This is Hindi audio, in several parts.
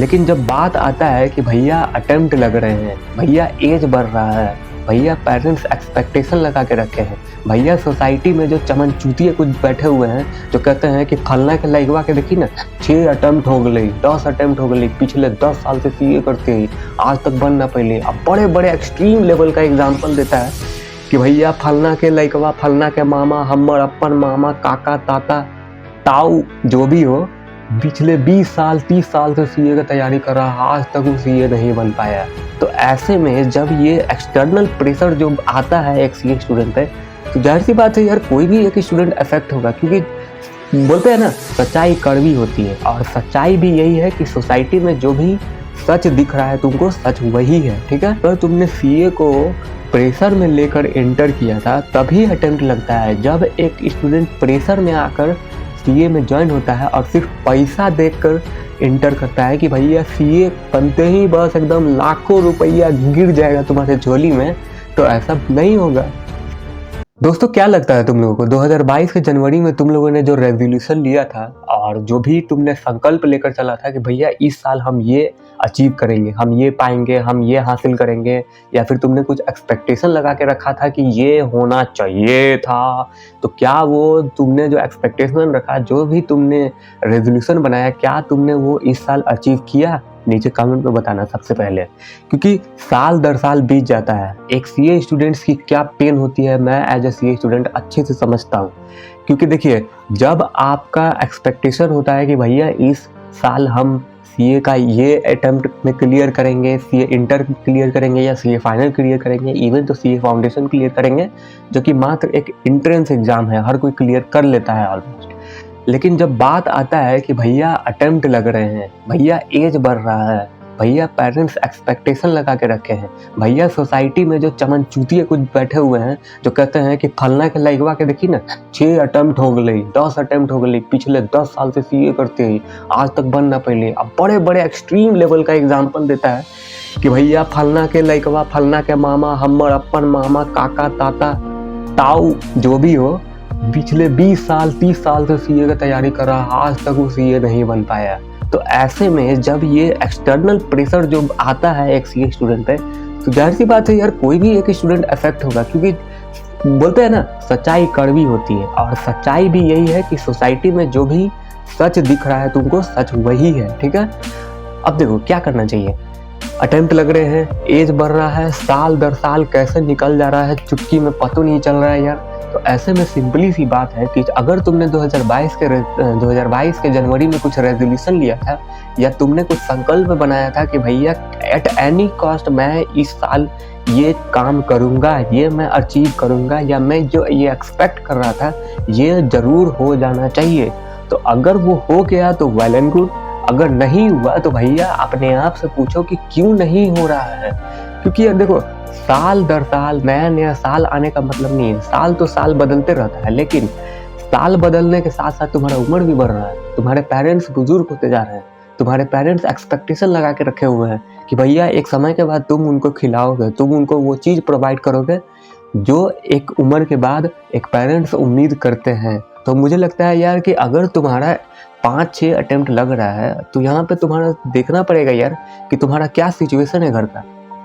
लेकिन जब बात आता है कि भैया अटेम्प्ट लग रहे हैं, भैया एज बढ़ रहा है, भैया पेरेंट्स एक्सपेक्टेशन लगा के रखे हैं, भैया सोसाइटी में जो चमनचूतिए कुछ बैठे हुए हैं जो कहते हैं कि फलना के लइकवा के देखी ना 6 अटेम्प्ट हो गई, 10 अटेम्प्ट हो गई, पिछले 10 साल से सीए करते ही आज तक बन ना पहले। अब बड़े बड़े एक्सट्रीम लेवल का एग्जाम्पल देता है कि भैया फलना के लइकवा, फलना के मामा, हमर अपन मामा, काका, ताता, ताऊ जो भी हो, पिछले 20 साल 30 साल से सीए की तैयारी कर रहा है, आज तक वो सीए नहीं बन पाया। तो ऐसे में जब ये एक्सटर्नल प्रेशर जो आता है एक सीए स्टूडेंट पे, तो जाहिर सी बात है यार कोई भी एक स्टूडेंट अफेक्ट होगा, क्योंकि बोलते हैं ना सच्चाई कड़वी होती है। और सच्चाई भी यही है कि सोसाइटी में जो भी सच दिख रहा है तुमको, सच वही है, ठीक है। अगर तुमने सीए को प्रेशर में लेकर एंटर किया था तभी अटेम्प्ट लगता है। जब एक स्टूडेंट प्रेशर में आकर सीए में ज्वाइन होता है और सिर्फ पैसा देखकर इंटर करता है कि भैया सीए बनते ही बस एकदम लाखों रुपया गिर जाएगा तुम्हारे झोली में, तो ऐसा नहीं होगा। दोस्तों क्या लगता है तुम लोगों को 2022 के जनवरी में तुम लोगों ने जो रेजोल्यूशन लिया था और जो भी तुमने संकल्प लेकर चला था कि भैया इस साल हम ये अचीव करेंगे, हम ये पाएंगे, हम ये हासिल करेंगे, या फिर तुमने कुछ एक्सपेक्टेशन लगा के रखा था कि ये होना चाहिए था, तो क्या वो तुमने जो एक्सपेक्टेशन रखा, जो भी तुमने रेजोल्यूशन बनाया, क्या तुमने वो इस साल अचीव किया? नीचे कमेंट में बताना सबसे पहले, क्योंकि साल दर साल बीत जाता है। एक सीए स्टूडेंट्स की क्या पेन होती है मैं एज ए सीए स्टूडेंट अच्छे से समझता हूँ। क्योंकि देखिए जब आपका एक्सपेक्टेशन होता है कि भैया इस साल हम सीए का ये अटेम्प्ट में क्लियर करेंगे, सीए इंटर क्लियर करेंगे या सीए फाइनल क्लियर करेंगे, इवन तो सीए फाउंडेशन क्लियर करेंगे, जो कि मात्र एक एंट्रेंस एग्जाम है, हर कोई क्लियर कर लेता है ऑलमोस्ट। लेकिन जब बात आता है कि भैया अटेम्प्ट लग रहे हैं, भैया एज बढ़ रहा है, भैया पेरेंट्स एक्सपेक्टेशन लगा के रखे हैं, भैया सोसाइटी में जो चमनचूतिए कुछ बैठे हुए हैं जो कहते हैं कि फलना के लइकवा के देखी ना 6 अटेम्प्ट हो गई, 10 अटेम्प्ट हो गई, पिछले 10 साल से सीए करते ही आज तक बन ना पहले। अब बड़े बड़े एक्सट्रीम लेवल का एग्जाम्पल देता है कि भैया फलना के लइकवा, फलना के मामा, हमर अपन मामा, काका, ताता, ताऊ जो भी हो, पिछले 20 साल 30 साल से सीए की तैयारी कर रहा है, आज तक वो सीए नहीं बन पाया। तो ऐसे में जब ये एक्सटर्नल प्रेशर जो आता है एक सीए स्टूडेंट पे, तो जाहिर सी बात है यार कोई भी एक स्टूडेंट अफेक्ट होगा, क्योंकि बोलते हैं ना सच्चाई कड़वी होती है। और सच्चाई भी यही है कि सोसाइटी में जो भी सच दिख रहा है तुमको, सच वही है, ठीक है। अब देखो क्या करना चाहिए। अटेम्प्ट लग रहे हैं, एज बढ़ रहा है, साल दर साल कैसे निकल जा रहा है, चुटकी में पता नहीं चल रहा है यार। तो ऐसे में सिंपली सी बात है कि अगर तुमने 2022 के जनवरी में कुछ रेजोल्यूशन लिया था, या तुमने कुछ संकल्प बनाया था कि भैया एट एनी कॉस्ट मैं इस साल ये काम करूँगा, ये मैं अचीव करूँगा, या मैं जो ये एक्सपेक्ट कर रहा था ये ज़रूर हो जाना चाहिए, तो अगर वो हो गया तो वेल एंड गुड। अगर नहीं हुआ तो भैया अपने आप से पूछो कि क्यों नहीं हो रहा है। क्योंकि यार देखो साल दर साल नया नया साल आने का मतलब नहीं है, साल तो साल बदलते रहता है, लेकिन साल बदलने के साथ साथ तुम्हारा उम्र भी बढ़ रहा है, तुम्हारे पेरेंट्स बुजुर्ग होते जा रहे हैं, तुम्हारे पेरेंट्स एक्सपेक्टेशन लगा के रखे हुए हैं कि भैया एक समय के बाद तुम उनको खिलाओगे, तुम उनको वो चीज़ प्रोवाइड करोगे जो एक उम्र के बाद एक पेरेंट्स उम्मीद करते हैं। तो मुझे लगता है यार कि अगर तुम्हारा 5-6 अटेम्प्ट लग रहा है तो यहाँ पे तुम्हारा देखना पड़ेगा यार कि तुम्हारा क्या सिचुएशन है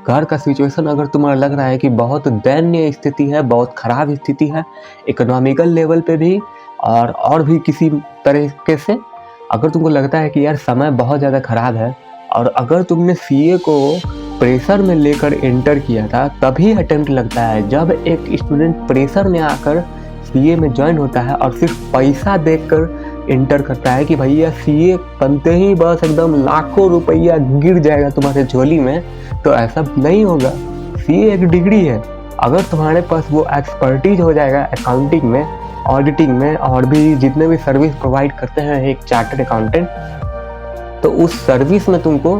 घर का सिचुएशन। अगर तुम्हारा लग रहा है कि बहुत दयनीय स्थिति है, बहुत ख़राब स्थिति है इकोनॉमिकल लेवल पे भी और भी किसी तरीके से, अगर तुमको लगता है कि यार समय बहुत ज़्यादा ख़राब है, और अगर तुमने सीए को प्रेशर में लेकर एंटर किया था तभी अटेम्प्ट लगता है। जब एक स्टूडेंट प्रेशर में आकर सीए में ज्वाइन होता है और सिर्फ पैसा देखकर इंटर करता है कि भैया सीए बनते ही बस एकदम लाखों रुपया गिर जाएगा तुम्हारे झोली में, तो ऐसा नहीं होगा। सीए एक डिग्री है, अगर तुम्हारे पास वो एक्सपर्टीज हो जाएगा अकाउंटिंग में, ऑडिटिंग में, और भी जितने भी सर्विस प्रोवाइड करते हैं एक चार्टर्ड अकाउंटेंट, तो उस सर्विस में तुमको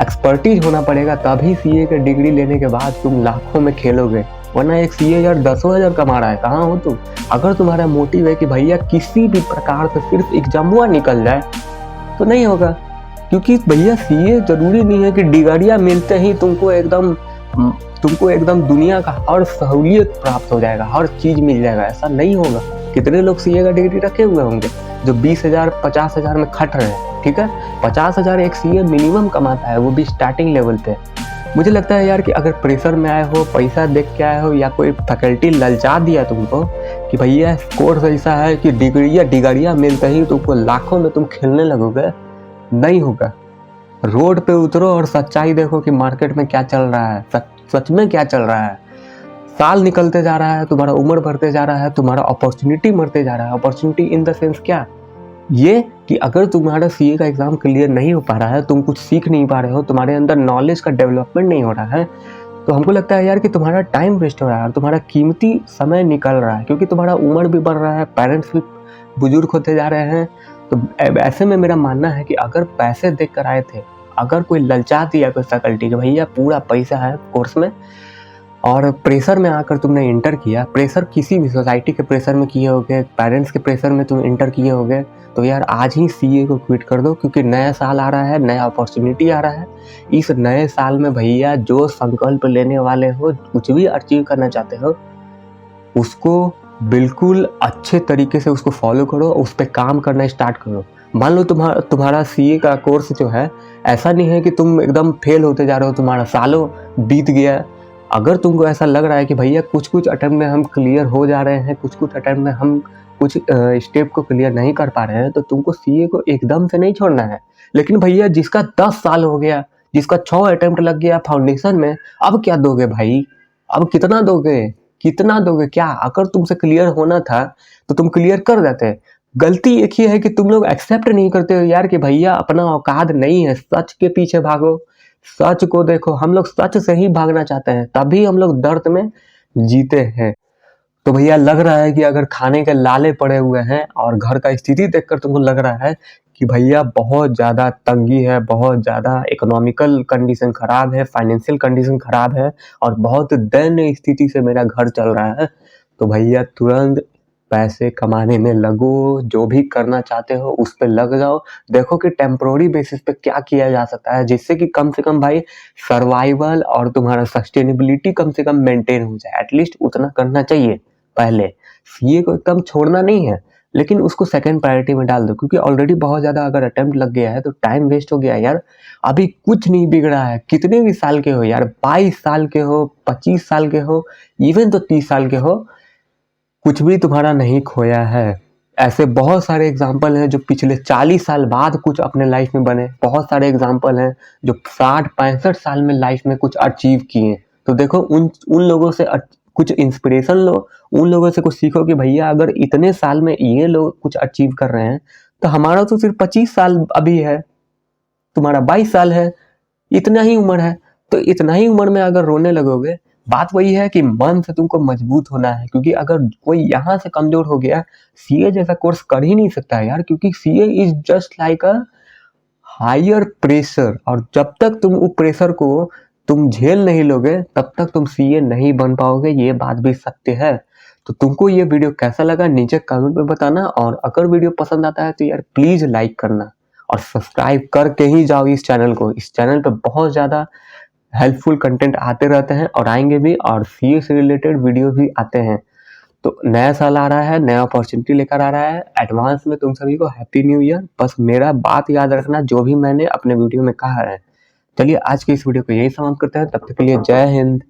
एक्सपर्टीज होना पड़ेगा, तभी सीए के डिग्री लेने के बाद तुम लाखों में खेलोगे। वरना एक सीए यार 10,000 कमा रहा है, कहाँ हो तुम। अगर तुम्हारा मोटिव है कि भैया किसी भी प्रकार से सिर्फ एग्जामुआ निकल जाए, तो नहीं होगा। क्योंकि भैया सीए जरूरी नहीं है कि डिग्रियाँ मिलते ही तुमको एकदम दुनिया का हर सहूलियत प्राप्त हो जाएगा, हर चीज़ मिल जाएगा, ऐसा नहीं होगा। कितने लोग सीए का डिग्री रखे हुए होंगे जो 20,000 50,000 में खट रहे हैं, ठीक है। 50,000 एक सीए मिनिमम कमाता है, वो भी स्टार्टिंग लेवल पे। मुझे लगता है यार कि अगर प्रेशर में आए हो, पैसा देख के आए हो, या कोई फैकल्टी ललचा दिया तुमको कि भैया कोर्स ऐसा है कि डिग्रियाँ मिलते ही तुमको लाखों में तुम खेलने लगोगे, नहीं होगा। रोड पे उतरो और सच्चाई देखो कि मार्केट में क्या चल रहा है, सच में क्या चल रहा है। साल निकलते जा रहा है, तुम्हारा उम्र बढ़ते जा रहा है, तुम्हारा अपॉर्चुनिटी मरते जा रहा है। अपॉर्चुनिटी इन द सेंस क्या, ये कि अगर तुम्हारा सीए का एग्जाम क्लियर नहीं हो पा रहा है, तुम कुछ सीख नहीं पा रहे हो, तुम्हारे अंदर नॉलेज का डेवलपमेंट नहीं हो रहा है, तो हमको लगता है यार कि तुम्हारा टाइम वेस्ट हो रहा है और तुम्हारा कीमती समय निकल रहा है, क्योंकि तुम्हारा उम्र भी बढ़ रहा है, पेरेंट्स भी बुजुर्ग होते जा रहे हैं। तो ऐसे में मेरा मानना है कि अगर पैसे देख कर आए थे, अगर कोई ललचा दिया कोई फैकल्टी कि भैया पूरा पैसा है कोर्स में, और प्रेशर में आकर तुमने इंटर किया, प्रेशर किसी भी सोसाइटी के प्रेशर में किए होगे, पेरेंट्स के प्रेशर में तुम इंटर किए होगे, तो यार आज ही सीए को क्विट कर दो, क्योंकि नया साल आ रहा है, नया अपॉर्चुनिटी आ रहा है। इस नए साल में भैया जो संकल्प लेने वाले हो, कुछ भी अचीव करना चाहते हो, उसको बिल्कुल अच्छे तरीके से उसको फॉलो करो, उस पर काम करना स्टार्ट करो। मान लो तुम्हारा सीए का कोर्स जो है, ऐसा नहीं है कि तुम एकदम फेल होते जा रहे हो, तुम्हारा सालों बीत गया। अगर तुमको ऐसा लग रहा है कि भैया कुछ अटेम्प्ट में हम क्लियर हो जा रहे हैं, कुछ अटेम्प्ट में हम कुछ स्टेप को क्लियर नहीं कर पा रहे हैं, तो तुमको सीए को एकदम से नहीं छोड़ना है। लेकिन भैया जिसका 10 साल हो गया, जिसका 6 अटेम्प्ट लग गया फाउंडेशन में, अब क्या दोगे भाई? अब कितना दोगे? क्या अगर तुमसे क्लियर होना था तो तुम क्लियर कर देते। गलती एक ही है कि तुम लोग एक्सेप्ट नहीं करते हो यार कि भैया अपना औकात नहीं है, सच के पीछे भागो, सच को देखो। हम लोग सच से ही भागना चाहते हैं, तभी हम लोग दर्द में जीते हैं। तो भैया लग रहा है कि अगर खाने के लाले पड़े हुए हैं और घर का स्थिति देखकर तुमको लग रहा है कि भैया बहुत ज़्यादा तंगी है, बहुत ज़्यादा इकोनॉमिकल कंडीशन खराब है, फाइनेंशियल कंडीशन खराब है और बहुत दयनीय स्थिति से मेरा घर चल रहा है, तो भैया तुरंत पैसे कमाने में लगो, जो भी करना चाहते हो उस पे लग जाओ। देखो कि टेम्पोररी बेसिस पे क्या किया जा सकता है, जिससे कि कम से कम भाई सर्वाइवल और तुम्हारा सस्टेनेबिलिटी कम से कम मेंटेन हो जाए। एटलीस्ट उतना करना चाहिए। पहले सीए को एकदम छोड़ना नहीं है, लेकिन उसको सेकंड प्रायोरिटी में डाल दो, क्योंकि ऑलरेडी बहुत ज़्यादा अगर अटेम्प्ट लग गया है तो टाइम वेस्ट हो गया है यार। अभी कुछ नहीं बिगड़ा है, कितने भी साल के हो यार, 22 साल के हो, 25 साल के हो, इवन तो 30 साल के हो, कुछ भी तुम्हारा नहीं खोया है। ऐसे बहुत सारे एग्जाम्पल हैं जो पिछले 40 साल बाद कुछ अपने लाइफ में बने, बहुत सारे एग्जाम्पल हैं जो 60-65 साल में लाइफ में कुछ अचीव किए। तो देखो उन लोगों से कुछ इंस्पिरेशन लो, उन लोगों से कुछ सीखो कि भैया अगर इतने साल में ये लोग कुछ अचीव कर रहे हैं, तो हमारा तो सिर्फ 25 साल अभी है, तुम्हारा 22 साल है, इतना ही उम्र है। तो इतना ही उम्र में अगर रोने लगोगे, बात वही है कि मन से तुमको मजबूत होना है, क्योंकि अगर कोई यहाँ से कमजोर हो गया, सीए जैसा कोर्स कर ही नहीं सकता है यार, क्योंकि CA is just like a higher pressure, और जब तक तुम उस प्रेशर को तुम झेल नहीं लोगे, तब तक तुम सीए नहीं बन पाओगे। ये बात भी सत्य है। तो तुमको ये वीडियो कैसा लगा नीचे कमेंट में बताना, और अगर वीडियो पसंद आता है तो यार प्लीज लाइक करना और सब्सक्राइब करके ही जाओ इस चैनल को। इस चैनल पे बहुत ज़्यादा हेल्पफुल कंटेंट आते रहते हैं और आएंगे भी, और सीए से रिलेटेड वीडियो भी आते हैं। तो नया साल आ रहा है, नया अपॉर्चुनिटी लेकर आ रहा है। एडवांस में तुम सभी को हैप्पी न्यू ईयर। बस मेरा बात याद रखना जो भी मैंने अपने वीडियो में कहा है। चलिए आज के इस वीडियो को यही समाप्त करते हैं, तब तक के लिए जय हिंद।